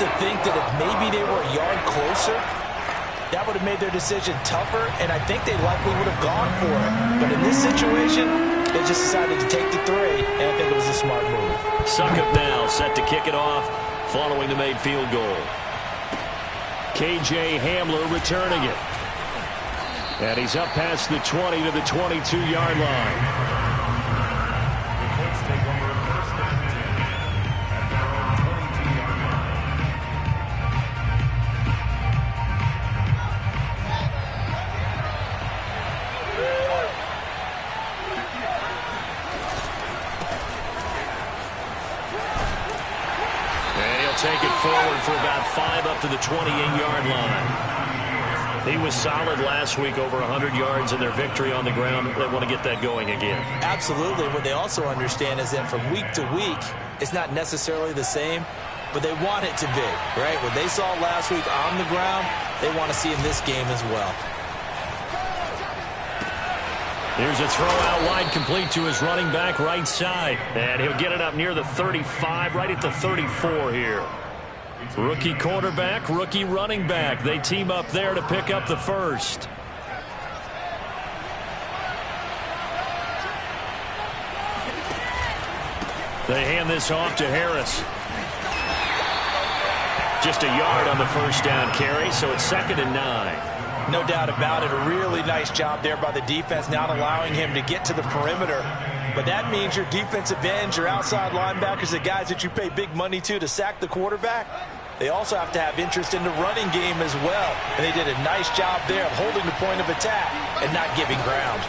to think that if maybe they were a yard closer, that would have made their decision tougher, and I think they likely would have gone for it. But in this situation, they just decided to take the 3, and I think it was a smart move. Succop now set to kick it off following the made field goal. K.J. Hamler returning it. And he's up past the 20 to the 22-yard line. Take it forward for about 5 up to the 28-yard line. He was solid last week, over 100 yards in their victory on the ground. They want to get that going again. Absolutely. What they also understand is that from week to week, it's not necessarily the same, but they want it to be, right? What they saw last week on the ground, they want to see in this game as well. Here's a throw out wide, complete to his running back right side. And he'll get it up near the 35, right at the 34 here. Rookie quarterback, rookie running back. They team up there to pick up the first. They hand this off to Harris. Just a yard on the first down carry, so it's 2nd and 9. No doubt about it. A really nice job there by the defense, not allowing him to get to the perimeter. But that means your defensive ends, your outside linebackers, the guys that you pay big money to sack the quarterback, they also have to have interest in the running game as well. And they did a nice job there of holding the point of attack and not giving ground.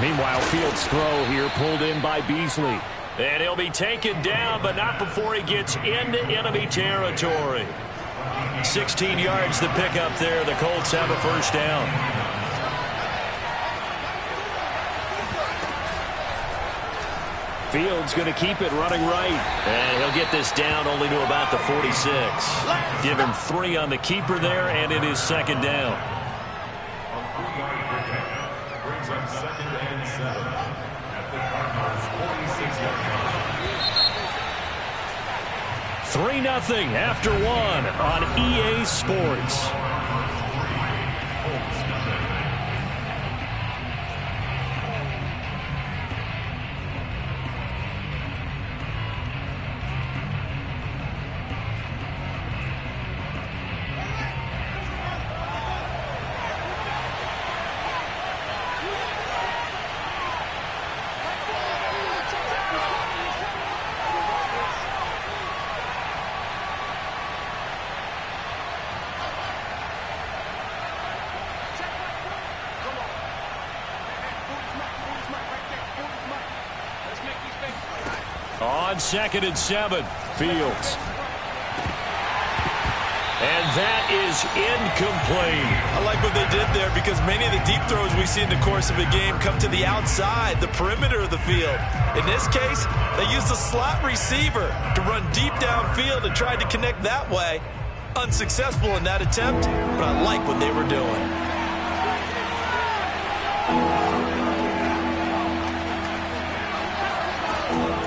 Meanwhile, Fields' throw here pulled in by Beasley. And he'll be taken down, but not before he gets into enemy territory. 16 yards to pick up there. The Colts have a first down. Fields going to keep it running right. And he'll get this down only to about the 46. Give him 3 on the keeper there, and it is 2nd down. Brings up 2nd and 7 at the Cardinals' 46-yard line. 3-0 after 1 on EA Sports. On 2nd and 7, Fields. And that is incomplete. I like what they did there because many of the deep throws we see in the course of a game come to the outside, the perimeter of the field. In this case, they used a slot receiver to run deep downfield and tried to connect that way. Unsuccessful in that attempt, but I like what they were doing.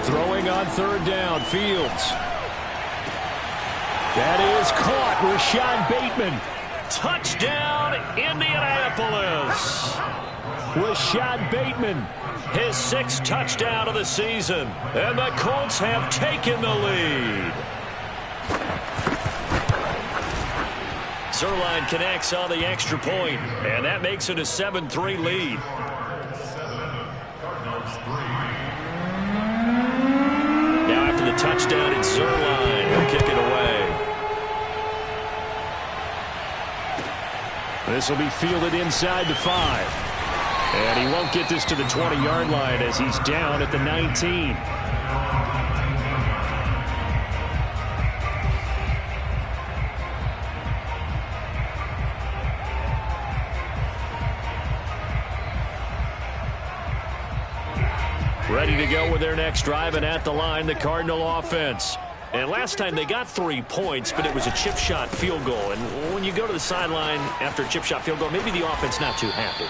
Throwing on 3rd down, Fields. That is caught. Rashad Bateman. Touchdown, Indianapolis. Rashad Bateman, his 6th touchdown of the season. And the Colts have taken the lead. Zuerlein connects on the extra point, and that makes it a 7-3 lead. Now after the touchdown, it's Zuerlein. He'll kick it away. This will be fielded inside the 5. And he won't get this to the 20-yard line as he's down at the 19. Ready to go with their next drive, and at the line, the Cardinal offense. And last time they got 3 points, but it was a chip shot field goal. And when you go to the sideline after a chip shot field goal, maybe the offense not too happy.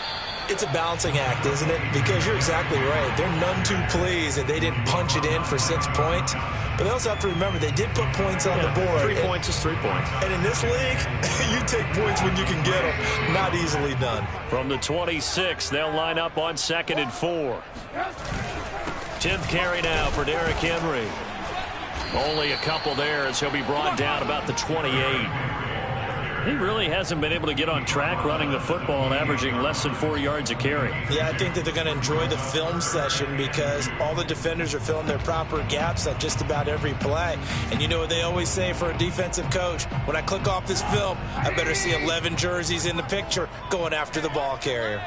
It's a balancing act, isn't it? Because you're exactly right. They're none too pleased that they didn't punch it in for 6 points. But they also have to remember they did put points on the board. 3 points is 3 points. And in this league, you take points when you can get them. Not easily done. From the 26, they'll line up on 2nd and 4. 10th carry now for Derrick Henry. Only a couple there as he'll be brought down about the 28. He really hasn't been able to get on track running the football and averaging less than 4 yards a carry. Yeah, I think that they're going to enjoy the film session because all the defenders are filling their proper gaps on just about every play. And you know what they always say for a defensive coach? When I click off this film, I better see 11 jerseys in the picture going after the ball carrier.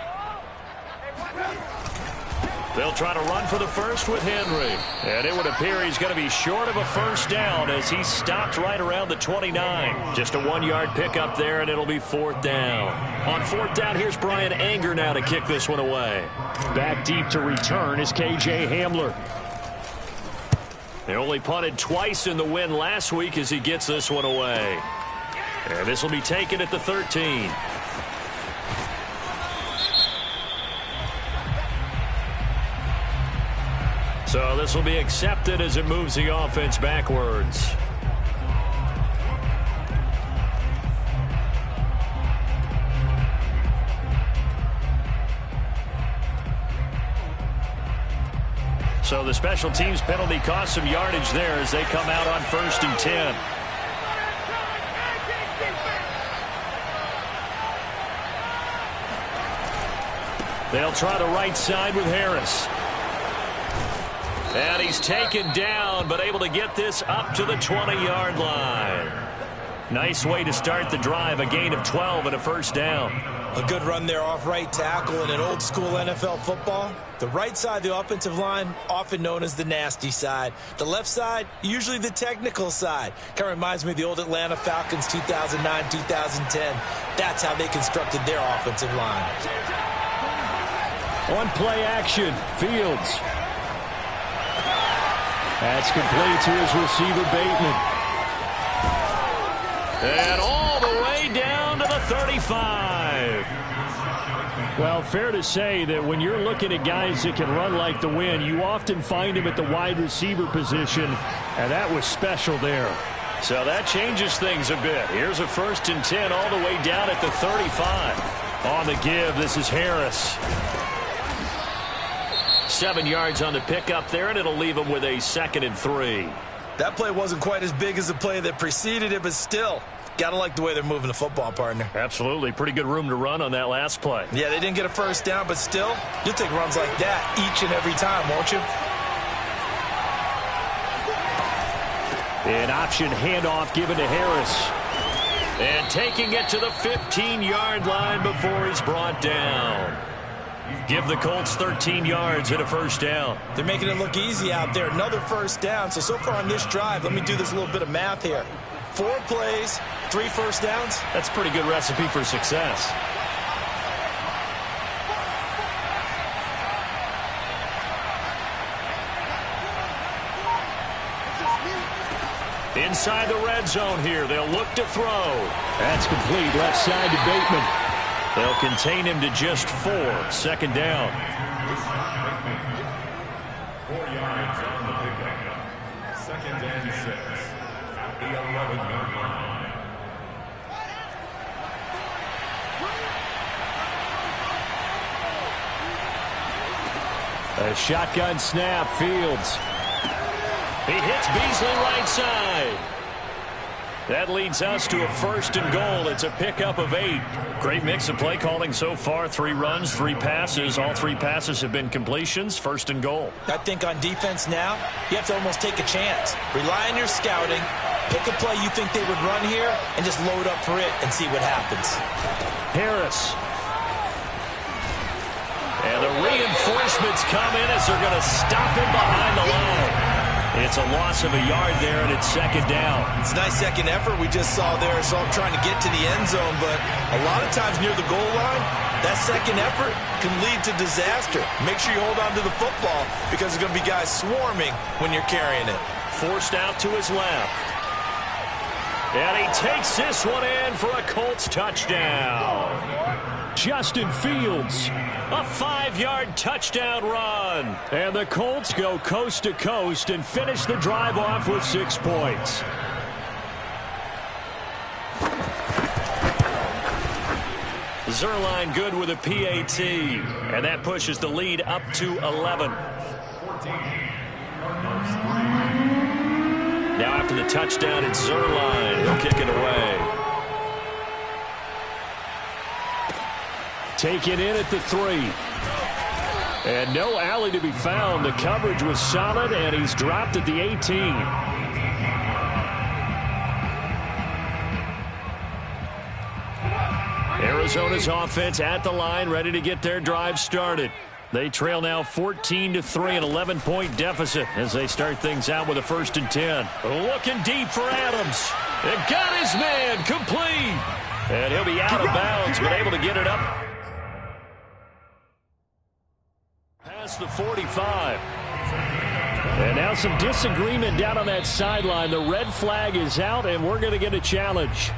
They'll try to run for the first with Henry. And it would appear he's going to be short of a first down as he stopped right around the 29. Just a 1-yard pickup there, and it'll be 4th down. On 4th down, here's Brian Anger now to kick this one away. Back deep to return is K.J. Hamler. They only punted twice in the win last week as he gets this one away. And this will be taken at the 13. So this will be accepted as it moves the offense backwards. So the special teams penalty cost some yardage there as they come out on 1st and 10. They'll try the right side with Harris. And he's taken down, but able to get this up to the 20-yard line. Nice way to start the drive, a gain of 12 and a first down. A good run there off right tackle in an old-school NFL football. The right side of the offensive line, often known as the nasty side. The left side, usually the technical side. Kind of reminds me of the old Atlanta Falcons 2009, 2010. That's how they constructed their offensive line. On play action, Fields. That's complete to his receiver, Bateman. And all the way down to the 35. Well, fair to say that when you're looking at guys that can run like the wind, you often find him at the wide receiver position, and that was special there. So that changes things a bit. Here's a 1st and 10 all the way down at the 35. On the give, this is Harris. 7 yards on the pickup there, and it'll leave him with a 2nd and 3. That play wasn't quite as big as the play that preceded it, but still, gotta like the way they're moving the football, partner. Absolutely. Pretty good room to run on that last play. Yeah, they didn't get a first down, but still, you'll take runs like that each and every time, won't you? An option handoff given to Harris. And taking it to the 15-yard line before he's brought down. Give the Colts 13 yards and a first down. They're making it look easy out there. Another first down. So far on this drive, let me do this little bit of math here. 4 plays, 3 first downs. That's a pretty good recipe for success. Inside the red zone here. They'll look to throw. That's complete. Left side to Bateman. They'll contain him to just 4. 2nd down. 4 yards on the pickup. 2nd and 6 at the 11-yard line. A shotgun snap, Fields. He hits Beasley right side. That leads us to a 1st and goal. It's a pickup of 8. Great mix of play calling so far. 3 runs, 3 passes. All 3 passes have been completions. 1st and goal. I think on defense now, you have to almost take a chance. Rely on your scouting. Pick a play you think they would run here and just load up for it and see what happens. Harris. And the reinforcements come in as they're going to stop him behind the line. It's a loss of a yard there, and it's 2nd down. It's a nice second effort we just saw there, so I'm trying to get to the end zone, but a lot of times near the goal line, that second effort can lead to disaster. Make sure you hold on to the football because there's going to be guys swarming when you're carrying it. Forced out to his left. And he takes this one in for a Colts touchdown. Justin Fields. A 5-yard touchdown run. And the Colts go coast to coast and finish the drive off with 6 points. Zuerlein good with a PAT. And that pushes the lead up to 11. Now after the touchdown, it's Zuerlein. He'll kick it away. Taken in at the 3. And no alley to be found. The coverage was solid, and he's dropped at the 18. Arizona's offense at the line, ready to get their drive started. They trail now 14-3, an 11-point deficit as they start things out with a 1st and 10. Looking deep for Adams. And got his man complete. And he'll be out of bounds, but able to get it up past the 45. And now some disagreement down on that sideline. The red flag is out, and we're going to get a challenge.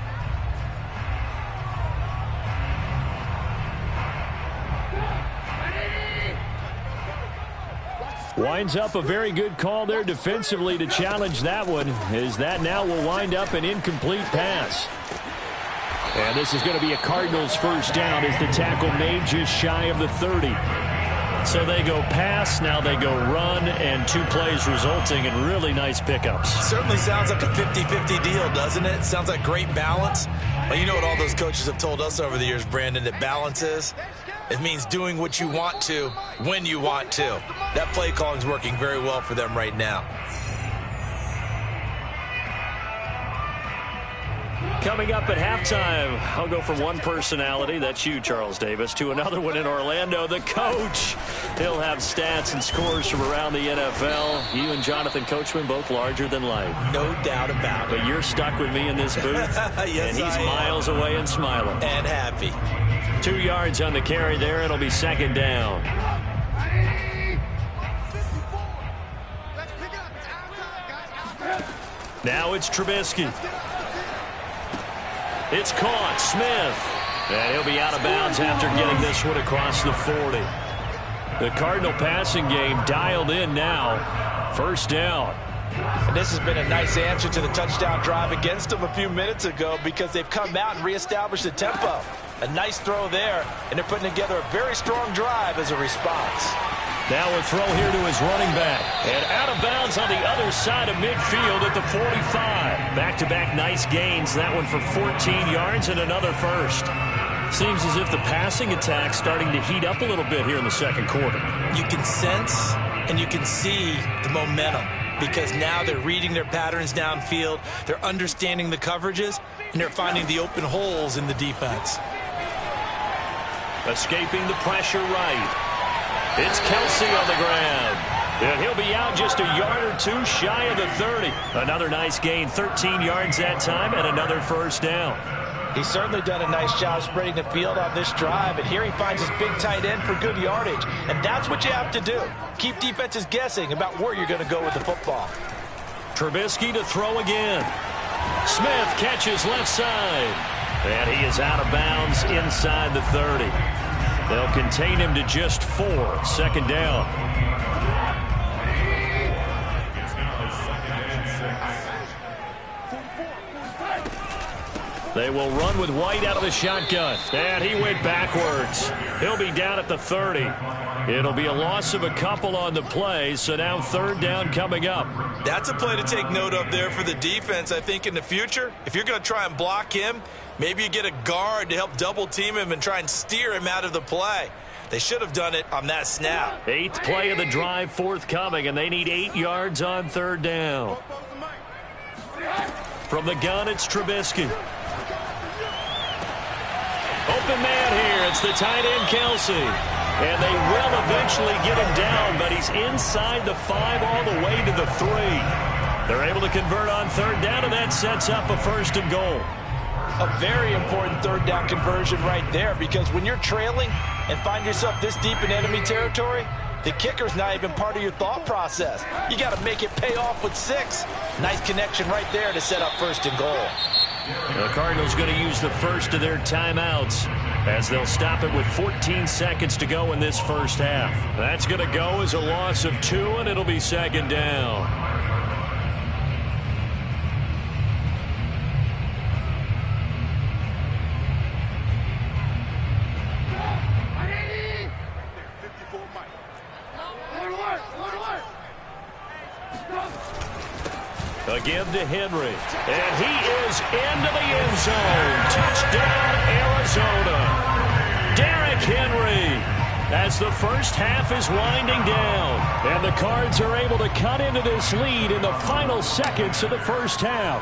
Winds up a very good call there defensively to challenge that one, as that now will wind up an incomplete pass. And this is going to be a Cardinals 1st down as the tackle made just shy of the 30. So they go pass, now they go run, and 2 plays resulting in really nice pickups. Certainly sounds like a 50-50 deal, doesn't it? Sounds like great balance. Well, you know what all those coaches have told us over the years, Brandon, that balance is? It means doing what you want to when you want to. That play calling is working very well for them right now. Coming up at halftime, I'll go from one personality, that's you, Charles Davis, to another one in Orlando, the coach. He'll have stats and scores from around the NFL. You and Jonathan Coachman, both larger than life. No doubt about it. But you're stuck with me in this booth, yes, and he's miles away and smiling. And happy. 2 yards on the carry there. It'll be 2nd down. Now it's Trubisky. It's caught. Smith. And he'll be out of bounds after getting this one across the 40. The Cardinal passing game dialed in now. 1st down. And this has been a nice answer to the touchdown drive against them a few minutes ago because they've come out and reestablished the tempo. A nice throw there, and they're putting together a very strong drive as a response. Now a throw here to his running back. And out of bounds on the other side of midfield at the 45. Back-to-back nice gains. That one for 14 yards and another 1st. Seems as if the passing attack's starting to heat up a little bit here in the 2nd quarter. You can sense and you can see the momentum because now they're reading their patterns downfield. They're understanding the coverages, and they're finding the open holes in the defense. Escaping the pressure right. It's Kelsey on the ground. And he'll be out just a yard or 2 shy of the 30. Another nice gain, 13 yards that time, and another 1st down. He's certainly done a nice job spreading the field on this drive, and here he finds his big tight end for good yardage. And that's what you have to do. Keep defenses guessing about where you're going to go with the football. Trubisky to throw again. Smith catches left side. And he is out of bounds inside the 30. They'll contain him to just 4. 2nd down. They will run with White out of the shotgun. And he went backwards. He'll be down at the 30. It'll be a loss of a couple on the play, so now 3rd down coming up. That's a play to take note of there for the defense, I think, in the future. If you're going to try and block him, maybe you get a guard to help double-team him and try and steer him out of the play. They should have done it on that snap. 8th play of the drive forthcoming, and they need 8 yards on 3rd down. From the gun, it's Trubisky. Open man here. It's the tight end, Kelsey. And they will eventually get him down, but he's inside the 5 all the way to the 3. They're able to convert on 3rd down, and that sets up a 1st and goal. A very important 3rd down conversion right there, because when you're trailing and find yourself this deep in enemy territory, the kicker's not even part of your thought process. You got to make it pay off with 6. Nice connection right there to set up 1st and goal. The Cardinals going to use the first of their timeouts as they'll stop it with 14 seconds to go in this first half. That's going to go as a loss of 2, and it'll be second down. A give to Henry, and he is into the end zone. Touchdown, Arizona. Derrick Henry, as the first half is winding down. And the Cards are able to cut into this lead in the final seconds of the first half.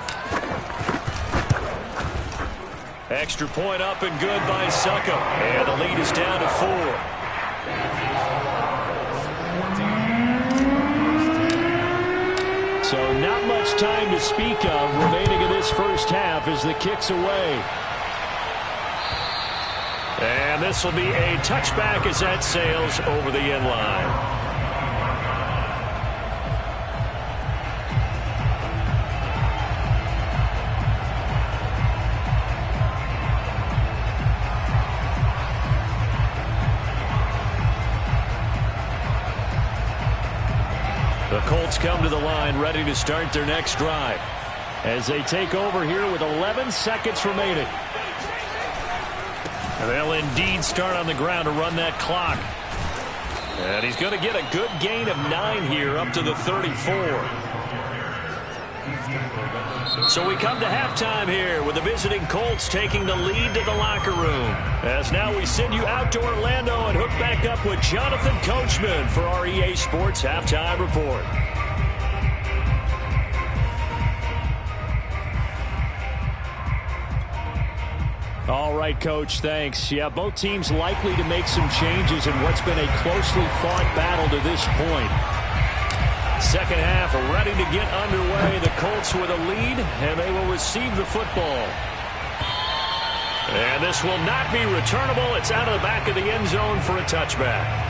Extra point up and good by Succop. And the lead is down to 4. So not much time to speak of remaining in this first half as the kick's away. And this will be a touchback as that sails over the end line. The Colts come to the line ready to start their next drive as they take over here with 11 seconds remaining. They'll indeed start on the ground to run that clock. And he's going to get a good gain of 9 here up to the 34. So we come to halftime here with the visiting Colts taking the lead to the locker room. As now we send you out to Orlando and hook back up with Jonathan Coachman for our EA Sports Halftime Report. All right, Coach, thanks. Yeah, both teams likely to make some changes in what's been a closely fought battle to this point. Second half ready to get underway. The Colts with a lead, and they will receive the football. And this will not be returnable. It's out of the back of the end zone for a touchback.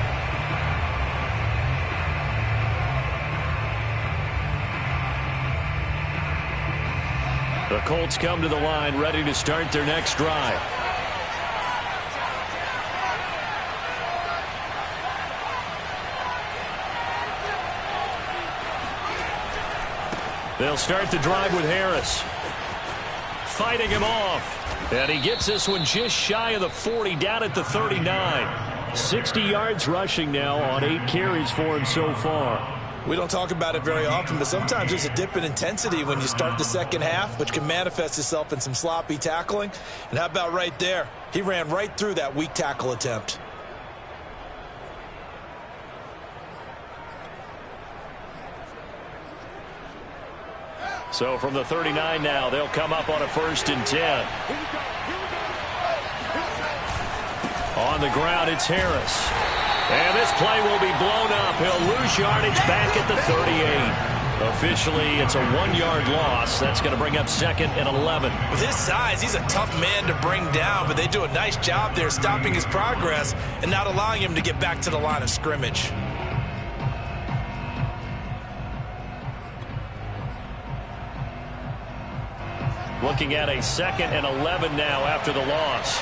The Colts come to the line ready to start their next drive. They'll start the drive with Harris. Fighting him off. And he gets this one just shy of the 40, down at the 39. 60 yards rushing now on 8 carries for him so far. We don't talk about it very often, but sometimes there's a dip in intensity when you start the second half, which can manifest itself in some sloppy tackling. And how about right there? He ran right through that weak tackle attempt. So from the 39 now, they'll come up on a 1st and 10. On the ground, it's Harris. And this play will be blown up. He'll lose yardage back at the 38. Officially, it's a 1-yard loss. That's going to bring up 2nd and 11. With his size, he's a tough man to bring down, but they do a nice job there stopping his progress and not allowing him to get back to the line of scrimmage. Looking at a 2nd and 11 now after the loss.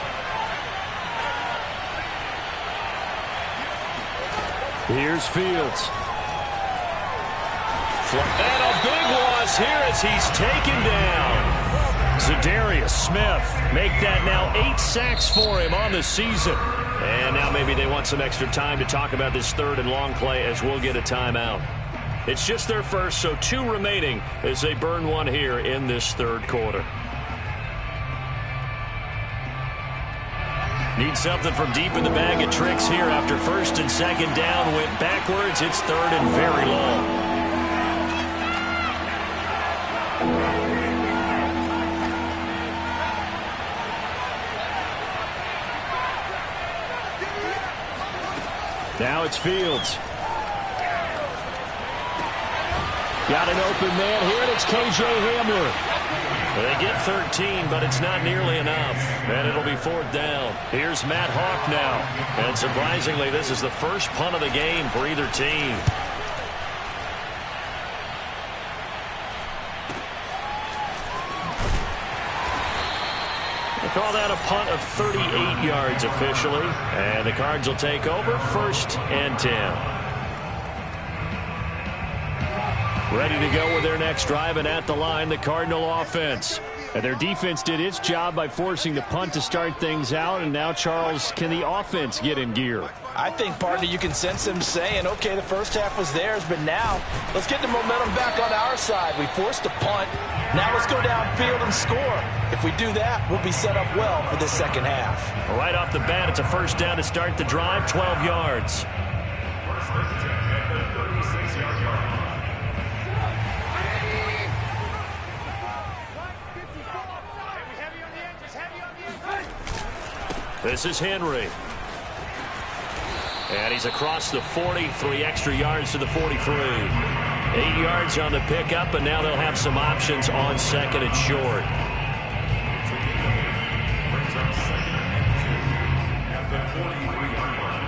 Here's Fields. And a big loss here as he's taken down. Za'Darius Smith make that now 8 sacks for him on the season. And now maybe they want some extra time to talk about this 3rd and long play as we'll get a timeout. It's just their first, so 2 remaining as they burn 1 here in this 3rd quarter. Need something from deep in the bag of tricks here after 1st and 2nd down. Went backwards. It's 3rd and very long. Now it's Fields. Got an open man here, and it's K.J. Hamler. They get 13, but it's not nearly enough. And it'll be 4th down. Here's Matt Hawk now. And surprisingly, this is the first punt of the game for either team. Call that a punt of 38 yards officially. And the Cards will take over 1st and 10. Ready to go with their next drive, and at the line, the Cardinal offense. And their defense did its job by forcing the punt to start things out. And now, Charles, can the offense get in gear? I think, partner, you can sense them saying, okay, the first half was theirs, but now let's get the momentum back on our side. We forced a punt. Now let's go downfield and score. If we do that, we'll be set up well for this second half. Right off the bat, it's a first down to start the drive, 12 yards. First and 10 at the 36-yard line. This is Henry. And he's across the 40, 3 extra yards to the 43. 8 yards on the pickup, and now they'll have some options on 2nd and short. Brings up 2nd and 2 at the 43-yard line.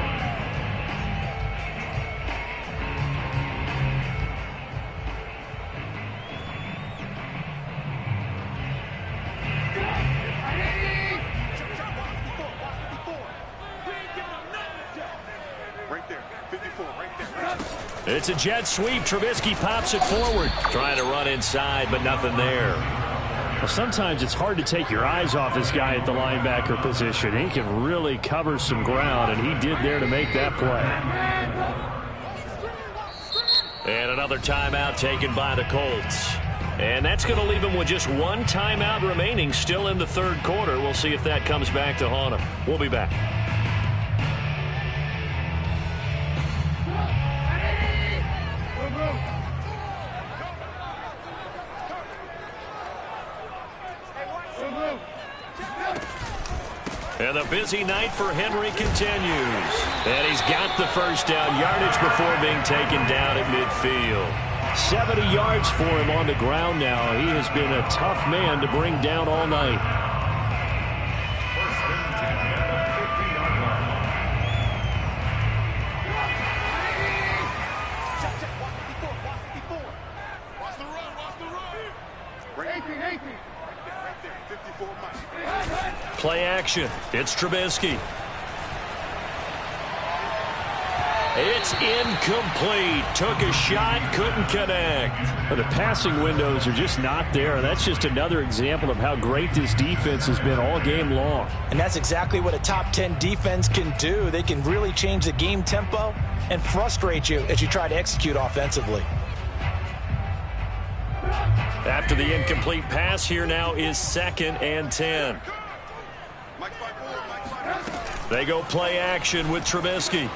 It's a jet sweep. Trubisky pops it forward. Trying to run inside, but nothing there. Well, sometimes it's hard to take your eyes off this guy at the linebacker position. He can really cover some ground, and he did there to make that play. And another timeout taken by the Colts. And that's going to leave them with just one timeout remaining still in the 3rd quarter. We'll see if that comes back to haunt them. We'll be back. And the busy night for Henry continues. And he's got the first down yardage before being taken down at midfield. 70 yards for him on the ground now. He has been a tough man to bring down all night. First and 10 at the 50-yard line. Watch the run, watch the run. 18. Right there, 54 miles. Play action. It's Trubisky. It's incomplete. Took a shot, couldn't connect. Well, the passing windows are just not there. That's just another example of how great this defense has been all game long. And that's exactly what a top 10 defense can do. They can really change the game tempo and frustrate you as you try to execute offensively. After the incomplete pass, here now is 2nd and 10. They go play action with Trubisky.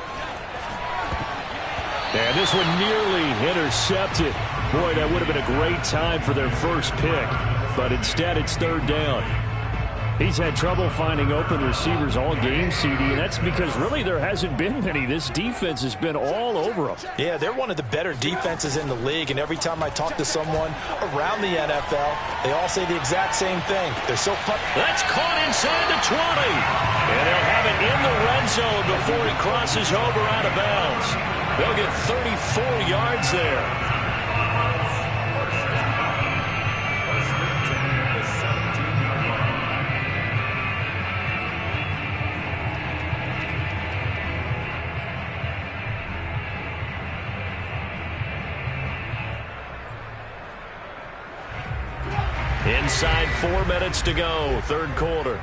And this one nearly intercepted. Boy, that would have been a great time for their first pick. But instead, it's 3rd down. He's had trouble finding open receivers all game, CD, and that's because really there hasn't been many. This defense has been all over them. Yeah, they're one of the better defenses in the league, and every time I talk to someone around the NFL, they all say the exact same thing. They're so fun. That's caught inside the 20. And they'll have it in the red zone before he crosses over out of bounds. They'll get 34 yards there. Inside 4 minutes to go, 3rd quarter.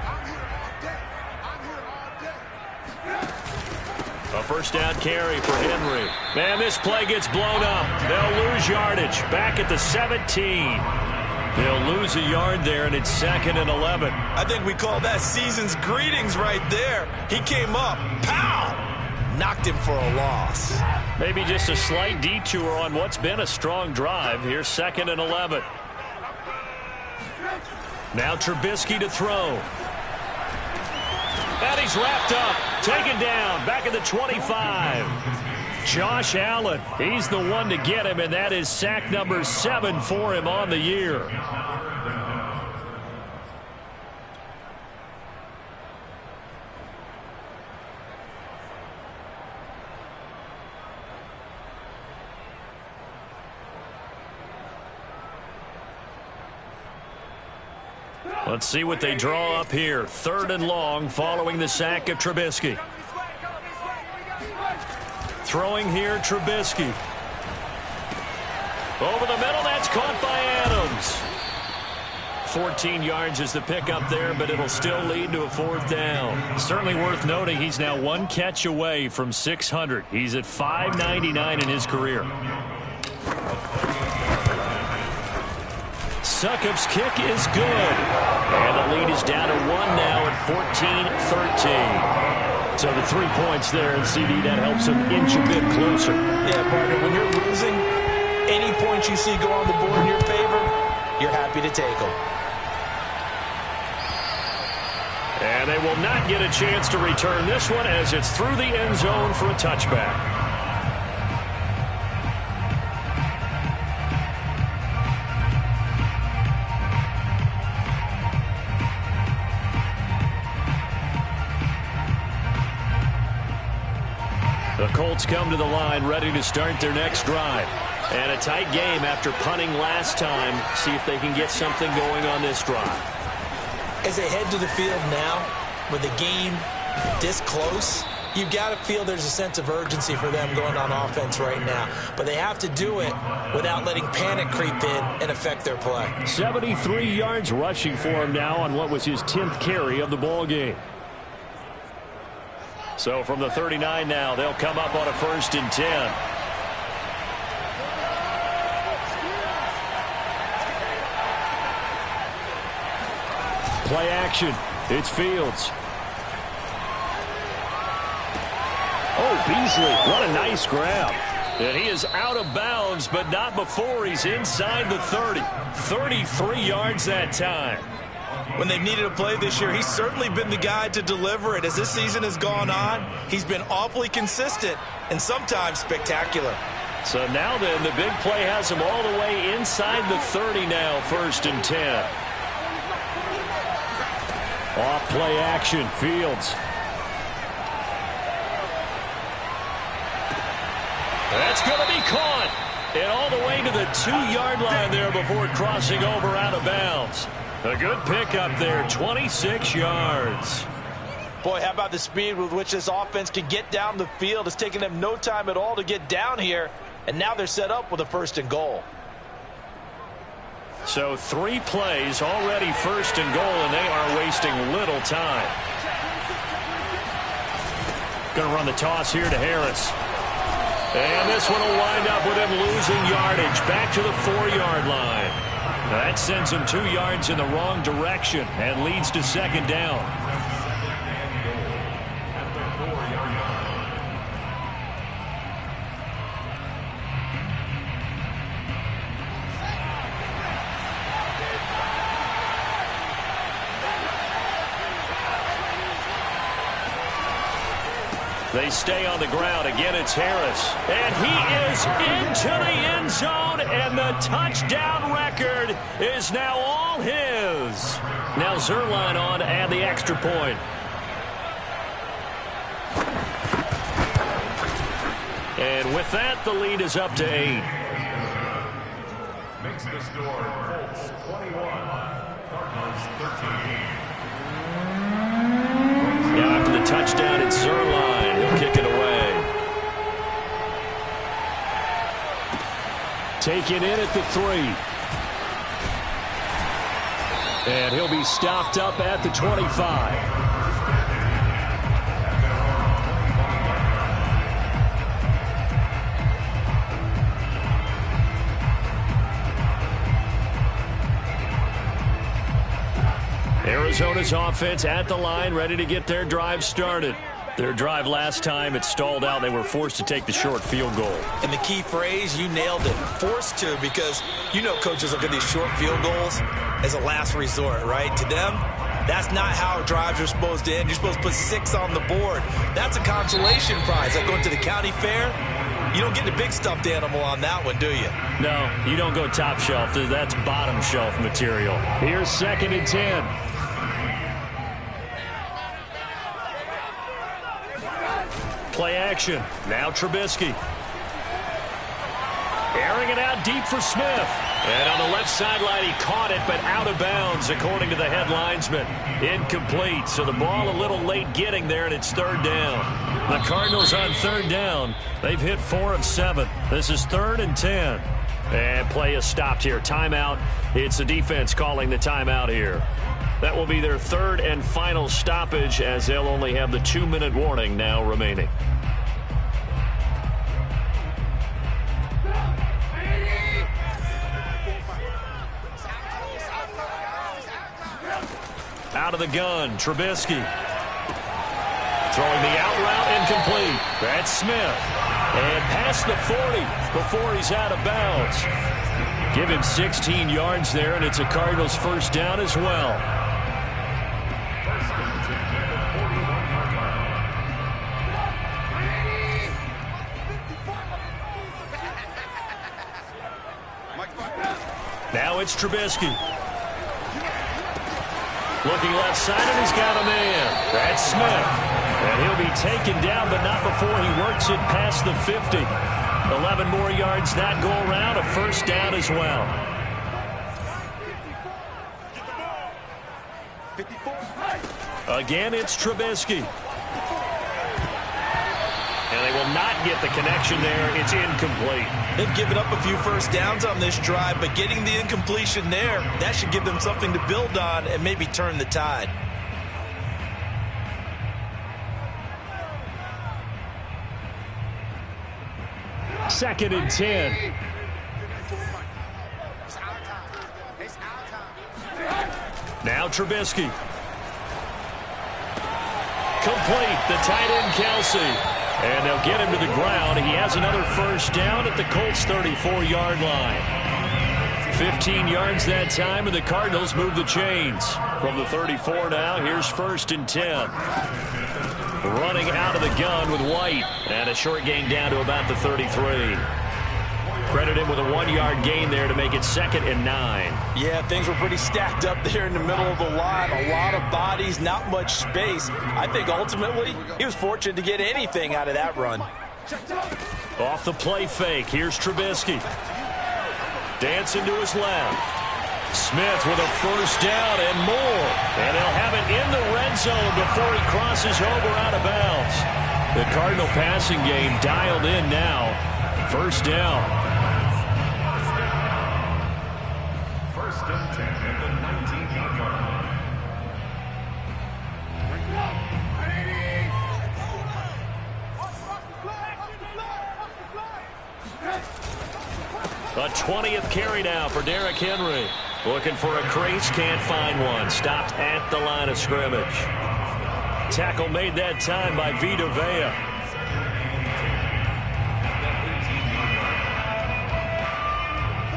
A first down carry for Henry. Man, this play gets blown up. They'll lose yardage. Back at the 17. They'll lose a yard there, and it's 2nd and 11. I think we call that season's greetings right there. He came up. Pow! Knocked him for a loss. Maybe just a slight detour on what's been a strong drive. Here's 2nd and 11. Now Trubisky to throw. And he's wrapped up. Taken down. Back at the 25. Josh Allen. He's the one to get him, and that is sack number 7 for him on the year. Let's see what they draw up here. 3rd and long following the sack of Trubisky. Throwing here, Trubisky. Over the middle, that's caught by Adams. 14 yards is the pickup there, but it'll still lead to a 4th down. Certainly worth noting he's now 1 catch away from 600. He's at 599 in his career. Succop's kick is good. And the lead is down to 1 now at 14-13. So the 3 points there, and CD, that helps him inch a bit closer. Yeah, partner, when you're losing, any points you see go on the board in your favor, you're happy to take them. And they will not get a chance to return this one as it's through the end zone for a touchback. The Colts come to the line ready to start their next drive. And a tight game after punting last time. See if they can get something going on this drive. As they head to the field now, with the game this close, you've got to feel there's a sense of urgency for them going on offense right now. But they have to do it without letting panic creep in and affect their play. 73 yards rushing for him now on what was his 10th carry of the ball game. So from the 39 now, they'll come up on a 1st and 10. Play action. It's Fields. Oh, Beasley. What a nice grab. And he is out of bounds, but not before he's inside the 30. 33 yards that time. When they've needed a play this year, he's certainly been the guy to deliver it. As this season has gone on, he's been awfully consistent and sometimes spectacular. So now then, the big play has him all the way inside the 30 now, 1st and 10. Off play action, Fields. That's going to be caught. And all the way to the 2-yard line there before crossing over out of bounds. A good pickup there, 26 yards. Boy, how about the speed with which this offense can get down the field? It's taken them no time at all to get down here, and now they're set up with a 1st and goal. So 3 plays already 1st and goal, and they are wasting little time. Going to run the toss here to Harris. And this one will wind up with him losing yardage back to the 4-yard line. That sends him 2 yards in the wrong direction and leads to 2nd down. They stay on the ground. Again, it's Harris. And he is into the end zone, and the touchdown record is now all his. Now Zuerlein on to add the extra point. And with that, the lead is up to 8. Makes the score Colts 21, Cardinals 13. Now after the touchdown, it's Zuerlein. He'll kick it away. Taken in at the 3. And he'll be stopped up at the 25. Arizona's offense at the line, ready to get their drive started. Their drive last time, it stalled out. They were forced to take the short field goal. And the key phrase, you nailed it, forced to, because you know coaches look at these short field goals as a last resort, right? To them, that's not how drives are supposed to end. You're supposed to put 6 on the board. That's a consolation prize. Like going to the county fair, you don't get the big stuffed animal on that one, do you? No, you don't go top shelf. That's bottom shelf material. Here's 2nd and 10. Play action. Now Trubisky. Airing it out deep for Smith. And on the left sideline, he caught it, but out of bounds, according to the head linesman. Incomplete, so the ball a little late getting there, and it's third down. The Cardinals on third down. They've hit 4 of 7. This is 3rd and 10. And play is stopped here. Timeout. It's the defense calling the timeout here. That will be their 3rd and final stoppage, as they'll only have the 2-minute warning now remaining. Out of the gun, Trubisky. Throwing the out route, incomplete. That's Smith. And past the 40 before he's out of bounds. Give him 16 yards there, and it's a Cardinals first down as well. Now it's Trubisky. Looking left side, and he's got a man. That's Smith. And he'll be taken down, but not before he works it past the 50. 11 more yards that go around, a first down as well. Again, it's Trubisky. And they will not get the connection there. It's incomplete. They've given up a few first downs on this drive, but getting the incompletion there, that should give them something to build on and maybe turn the tide. Second and 10. Now Trubisky. Complete. The tight end, Kelsey. And they'll get him to the ground. He has another first down at the Colts' 34-yard line. 15 yards that time, and the Cardinals move the chains. From the 34 now, here's 1st and 10. Running out of the gun with White. And a short gain down to about the 33. Credit him with a 1-yard gain there to make it 2nd and 9. Yeah, things were pretty stacked up there in the middle of the line. A lot of bodies, not much space. I think ultimately he was fortunate to get anything out of that run. Off the play fake, here's Trubisky. Dancing to his left. Smith with a first down and more. And he'll have it in the red zone before he crosses over out of bounds. The Cardinal passing game dialed in now. First down. First and 10 at the 19-yard line. A 20th carry now for Derrick Henry. Looking for a crease, can't find one. Stopped at the line of scrimmage. Tackle made that time by Vita Vea.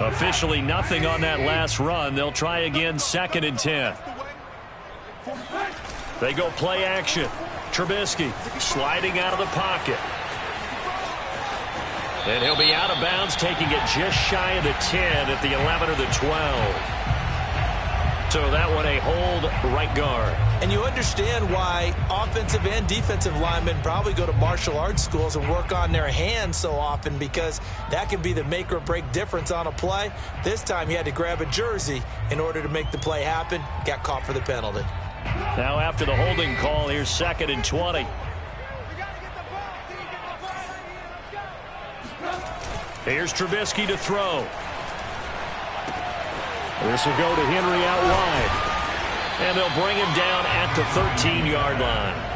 Officially nothing on that last run. They'll try again, 2nd and 10. They go play action. Trubisky sliding out of the pocket. And he'll be out of bounds, taking it just shy of the 10 at the 11 or the 12. So that one a hold right guard. And you understand why offensive and defensive linemen probably go to martial arts schools and work on their hands so often, because that can be the make or break difference on a play. This time he had to grab a jersey in order to make the play happen. Got caught for the penalty. Now after the holding call, here's 2nd and 20. Here's Trubisky to throw. This will go to Henry out wide. And they'll bring him down at the 13-yard line.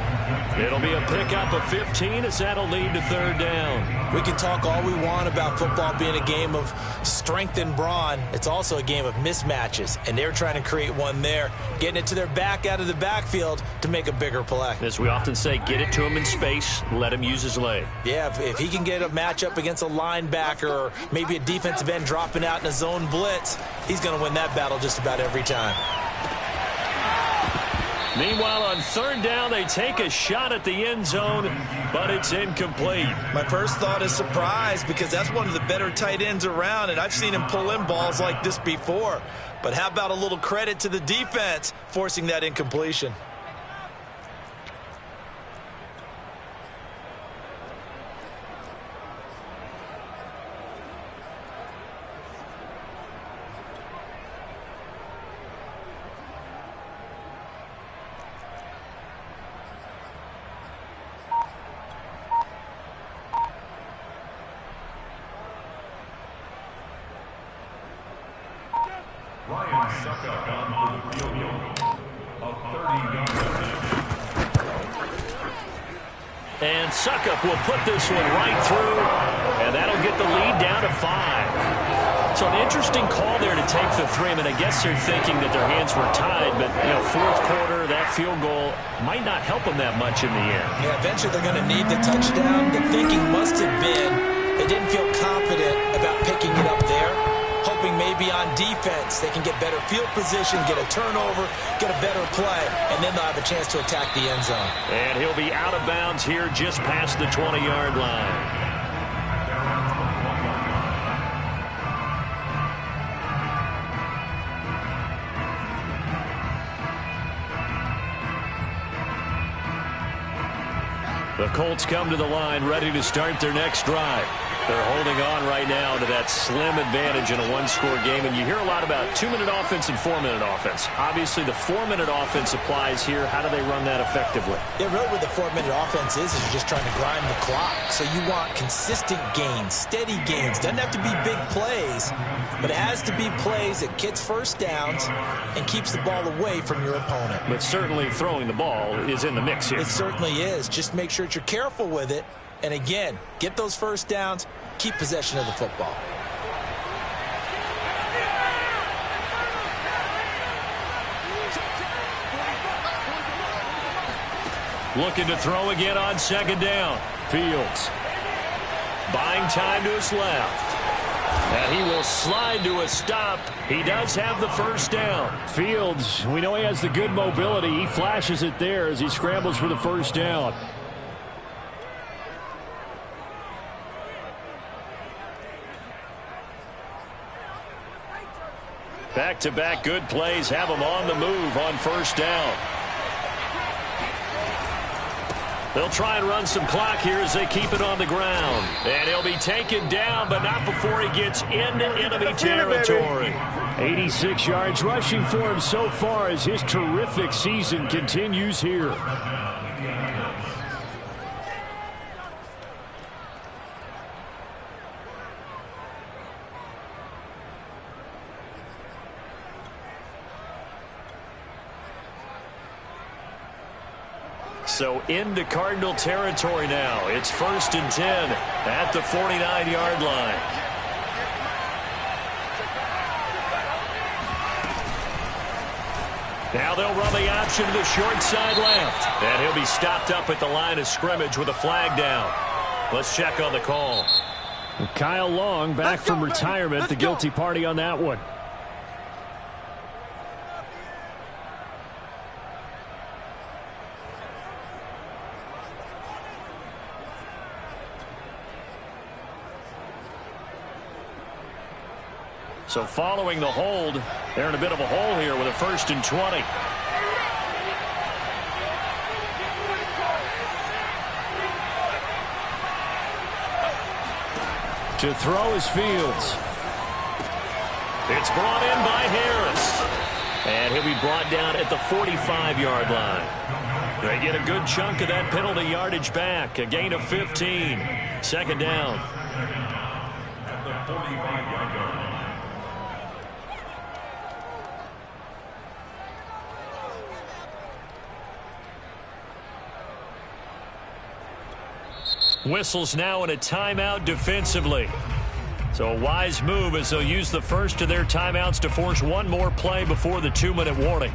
It'll be a pickup of 15 as that'll lead to 3rd down. We can talk all we want about football being a game of strength and brawn. It's also a game of mismatches, and they're trying to create one there, getting it to their back out of the backfield to make a bigger play. As we often say, get it to him in space, let him use his leg. Yeah, if he can get a matchup against a linebacker or maybe a defensive end dropping out in a zone blitz, he's going to win that battle just about every time. Meanwhile, on 3rd down, they take a shot at the end zone, but it's incomplete. My first thought is surprise, because that's one of the better tight ends around, and I've seen him pull in balls like this before. But how about a little credit to the defense forcing that incompletion? Succop on for the field goal. A 30-yard attempt. And Succop will put this one right through, and that'll get the lead down to 5. So an interesting call there to take the 3. I mean, I guess they're thinking that their hands were tied, but, you know, fourth quarter, that field goal might not help them that much in the end. Yeah, eventually they're going to need the touchdown. The thinking must have been they didn't feel confident about picking it up there, hoping maybe on defense they can get better field position, get a turnover, get a better play, and then they'll have a chance to attack the end zone. And he'll be out of bounds here just past the 20-yard line. The Colts come to the line ready to start their next drive. They're holding on right now to that slim advantage in a one-score game. And you hear a lot about 2-minute offense and 4-minute offense. Obviously, the 4-minute offense applies here. How do they run that effectively? Yeah, really what the 4-minute offense is you're just trying to grind the clock. So you want consistent gains, steady gains. Doesn't have to be big plays, but it has to be plays that gets first downs and keeps the ball away from your opponent. But certainly throwing the ball is in the mix here. It certainly is. Just make sure that you're careful with it. And again, get those first downs, keep possession of the football. Looking to throw again on second down. Fields buying time to his left. And he will slide to a stop. He does have the first down. Fields, we know he has the good mobility. He flashes it there as he scrambles for the first down. Back-to-back good plays have him on the move on first down. They'll try and run some clock here as they keep it on the ground. And he'll be taken down, but not before he gets into enemy territory. 86 yards rushing for him so far as his terrific season continues here. So into Cardinal territory now. It's 1st and 10 at the 49-yard line. Now they'll run the option to the short side left. And he'll be stopped up at the line of scrimmage with a flag down. Let's check on the call. Kyle Long back from retirement, the guilty party on that one. So following the hold, they're in a bit of a hole here with a 1st and 20. To throw is Fields. It's brought in by Harris. And he'll be brought down at the 45-yard line. They get a good chunk of that penalty yardage back. A gain of 15. Second down. At the 45-yard line. Whistles now in a timeout defensively. So a wise move as they'll use the first of their timeouts to force one more play before the 2-minute warning.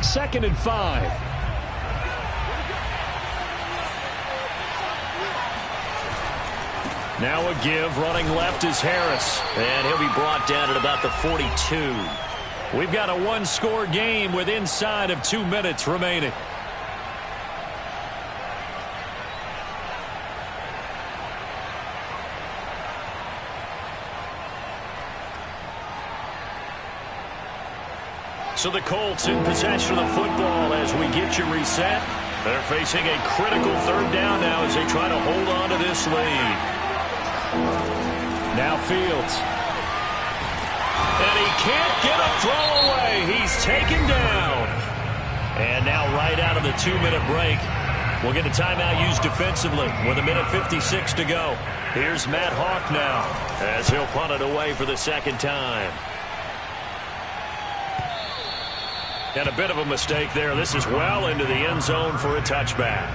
Second and 5. Now a give, running left is Harris. And he'll be brought down at about the 42. We've got a one-score game with inside of 2 minutes remaining. So the Colts in possession of the football as we get you reset. They're facing a critical third down now as they try to hold on to this lead. Now Fields. And he can't get a throw away. He's taken down. And now right out of the 2-minute break, We'll get a timeout used defensively with 1:56 to go. Here's Matt Hawk now as he'll punt it away for the second time. And a bit of a mistake there. This is well into the end zone for a touchback.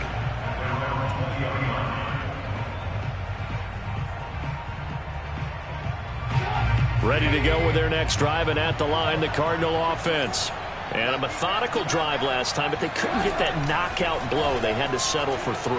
Ready to go with their next drive, and at the line, the Cardinal offense. And a methodical drive last time, but they couldn't get that knockout blow. They had to settle for 3.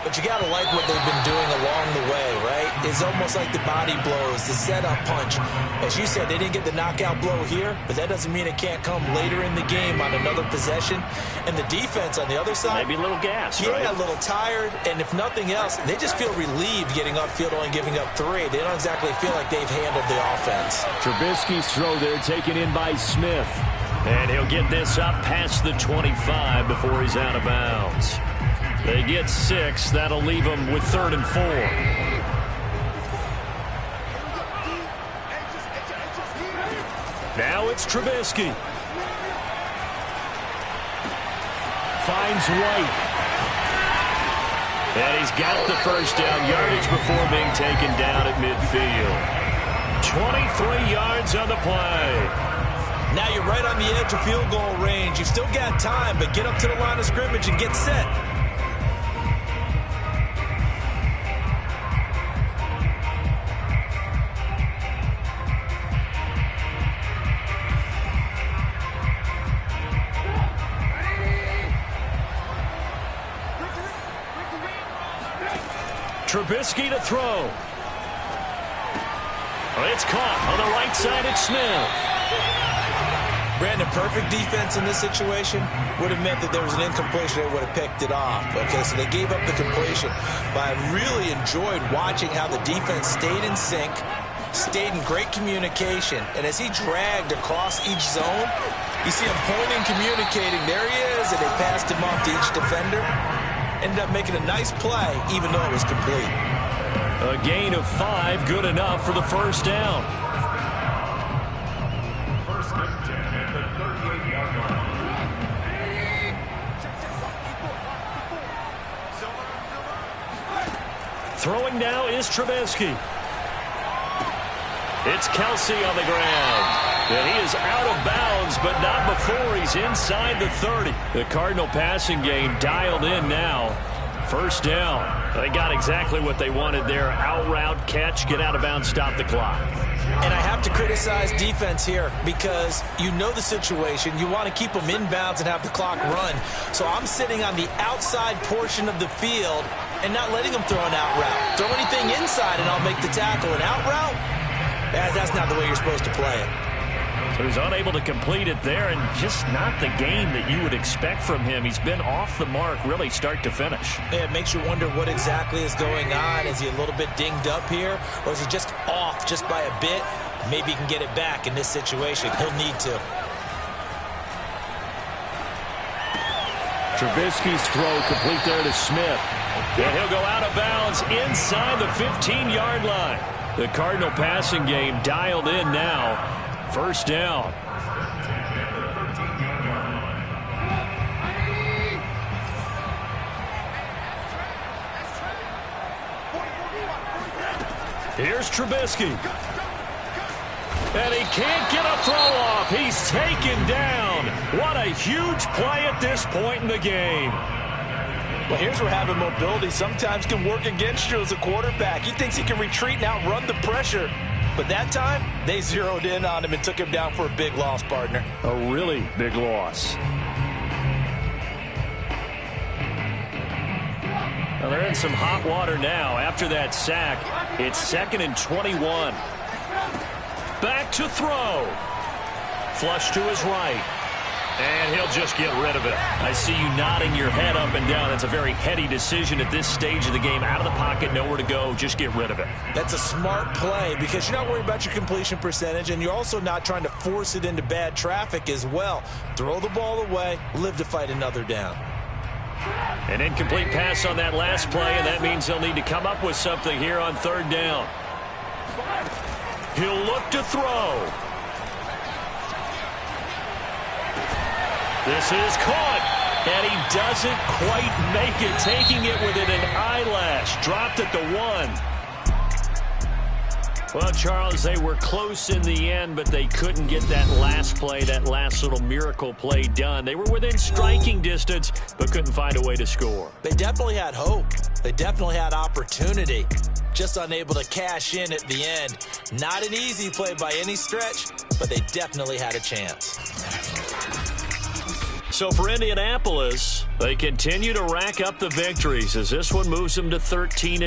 But you got to like what they've been doing along the way, right? It's almost like the body blows, the setup punch. As you said, they didn't get the knockout blow here, but that doesn't mean it can't come later in the game on another possession. And the defense on the other side, maybe a little gas, yeah, right? A little tired. And if nothing else, they just feel relieved getting upfield, only giving up 3. They don't exactly feel like they've handled the offense. Trubisky's throw there taken in by Smith. And he'll get this up past the 25 before he's out of bounds. They get 6. That'll leave them with 3rd and 4. Now it's Trubisky. Finds White. And he's got the first down yardage before being taken down at midfield. 23 yards on the play. Now you're right on the edge of field goal range. You've still got time, but get up to the line of scrimmage and get set. Trubisky to throw. It's caught on the right side. It's Smith. Brandon, perfect defense in this situation would have meant that there was an incompletion. They would have picked it off. Okay, so they gave up the completion. But I really enjoyed watching how the defense stayed in sync, stayed in great communication. And as he dragged across each zone, you see him pointing, communicating. There he is, and they passed him off to each defender. Ended up making a nice play, even though it was complete. A gain of 5, good enough for the first down. First and 10 at the 38-yard line. Throwing now is Trubisky. It's Kelsey on the ground. And he is out of bounds, but not before he's inside the 30. The Cardinal passing game dialed in now. First down. They got exactly what they wanted there. Out route, catch, get out of bounds, stop the clock. And I have to criticize defense here because you know the situation. You want to keep them inbounds and have the clock run. So I'm sitting on the outside portion of the field and not letting them throw an out route. Throw anything inside and I'll make the tackle. An out route? That's not the way you're supposed to play it. So he's unable to complete it there, and just not the game that you would expect from him. He's been off the mark really start to finish. Yeah, it makes you wonder what exactly is going on. Is he a little bit dinged up here, or is he just off just by a bit? Maybe he can get it back in this situation. He'll need to. Trubisky's throw complete there to Smith. And he'll go out of bounds inside the 15-yard line. The Cardinal passing game dialed in now. First down. Here's Trubisky. And he can't get a throw off. He's taken down. What a huge play at this point in the game. Well, here's where having mobility sometimes can work against you as a quarterback. He thinks he can retreat and outrun the pressure. But that time, they zeroed in on him and took him down for a big loss, partner. A really big loss. Well, they're in some hot water now. After that sack, it's 2nd and 21. Back to throw. Flush to his right. And he'll just get rid of it. I see you nodding your head up and down. That's a very heady decision at this stage of the game. Out of the pocket, nowhere to go. Just get rid of it. That's a smart play because you're not worried about your completion percentage, and you're also not trying to force it into bad traffic as well. Throw the ball away, live to fight another down. An incomplete pass on that last play, and that means he'll need to come up with something here on 3rd down. He'll look to throw. This is caught. And he doesn't quite make it, taking it within an eyelash. Dropped at the 1. Well, Charles, they were close in the end, but they couldn't get that last play, that last little miracle play done. They were within striking distance, but couldn't find a way to score. They definitely had hope. They definitely had opportunity. Just unable to cash in at the end. Not an easy play by any stretch, but they definitely had a chance. So for Indianapolis, they continue to rack up the victories as this one moves them to 13-2.